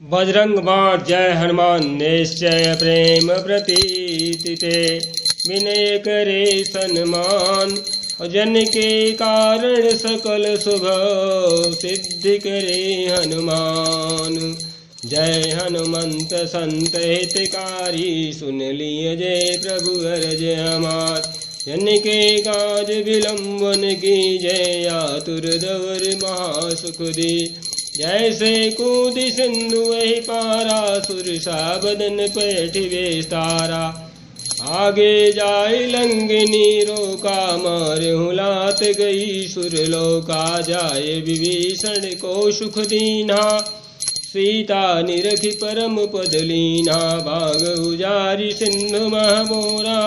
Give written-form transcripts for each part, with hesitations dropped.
बजरंग बाण जय हनुमान निश्चय प्रेम प्रतीति ते विनय करे सन्मान। जन के कारण सकल शुभ सिद्धि करे हनुमान। जय हनुमंत संत हितकारी सुन लिय जय प्रभु अरज हमार। जन के काज विलंबन की जय आतुर दवर महासुख दी। जैसे कूदि सिंधु वही पारा सुरसा बदन पैठ विस्तारा। आगे जाय लंगिनी रोका मारहु लात गई सुरलोका। जाय विभीषण को सुख दीना सीता निरखि परम पद लीना। भाग उजारि सिंधु महमोरा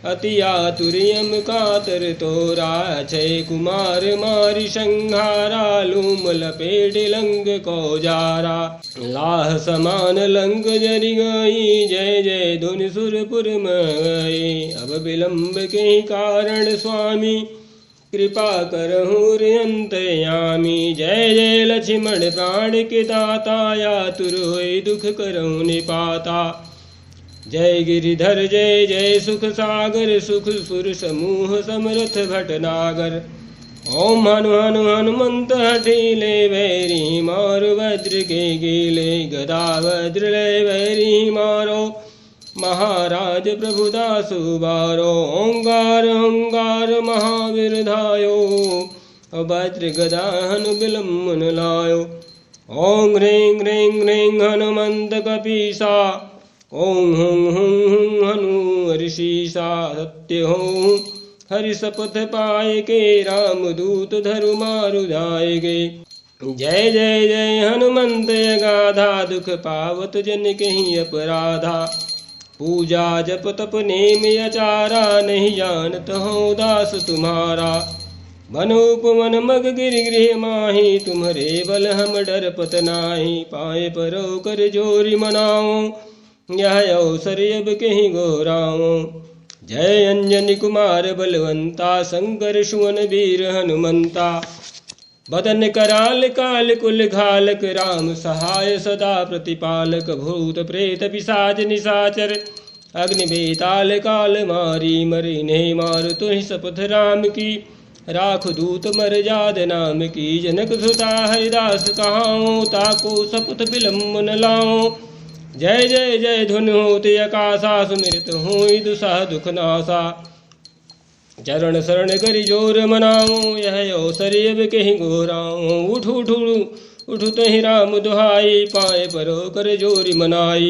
अति आतुर्यम कातर तोरा। अक्षय कुमार मारि संहारा लूम लपेट लंग को जारा। लाह समान लंग जरि गई जय जय धुनि सुरपुर में। अब विलंब के कारण स्वामी कृपा करहु अंतर्यामी। जय जय लक्ष्मण प्राण के दाता यातुर होय दुख करहु निपाता। जय गिरिधर जय जय सुख सागर सुख सुर समूह समरथ भटनागर। ओम हनु हनु हनुमंत हठीले वैरी मारो वज्र के गीले। गदा वज्र ले वैरी मारो महाराज प्रभुदासु बारो। ओंकार ओंकार महावीर धायो वज्र गदा हनु विलंबन लायो। ओं ह्रीं ह्रीं ह्रीं हनुमंत कपीसा। ओं हुं हुं हुं हनु हरिशीसा। सत्य हों हरि शपथ पाए के राम दूत धरु मारु जाएगे। जय जय जय हनुमंत अगाधा दुख पावत जन कहीं अपराधा। पूजा जप तप नेम आचारा नहीं जानत हो दास तुम्हारा। वन उपवन मग गिर गृह माही तुम्हारे बल हम डरपत नाही। पाए परो कर जोरी मनाओ यह अवसर अब कहीं गोराओ। जय अंजनी कुमार बलवंता शंकर सुवन वीर हनुमंता। बदन कराल काल कुल घालक राम सहाय सदा प्रतिपालक। भूत प्रेत पिशाच निशाचर अग्नि बेताल काल मारी। मरि नहीं मार तुहि शपथ राम की राख दूत मर जाद नाम की। जनक सुता हरिदास कहाऊं ताको शपथ विलंबन लाऊं। जय जय जय धुन होते आकाशा सुमिरत होई दुसह दुख नासा। चरण शरण करि जोर मनाओ यह अवसर अब कहीं गोराओ। उठ उठ उठ तहि राम दुहाई पाए परो कर जोरी मनाई।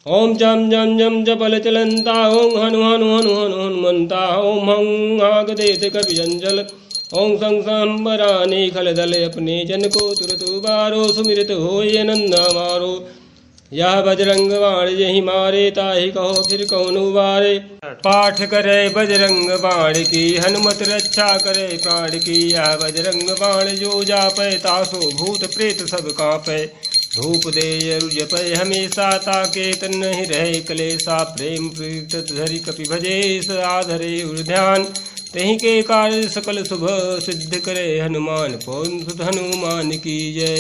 ओम जम जम जम जपल चलंता ओम हनु हनु हनु हनु हनुमंता। ओम हं आग देत कपि जंजल ओम संग संबरानी खल दल अपने जन को तुरत उबारो। सुमिरत होय नंदा मारो यह बजरंग बाण यही मारे ताहि कहो फिर कौन उबारे। पाठ करे बजरंग बाण की हनुमत रक्षा करे प्राण की। यह बजरंग बाण जो जापै तासो भूत प्रेत सब कांपै। धूप दे जपै हमेशा ताके तन नहीं रहे कलेसा। प्रेम प्रीत धरि कपि भजेस आधरे ध्यान। तही के कार्य सकल शुभ सिद्ध करे हनुमान। पवन सुत हनुमान की जय।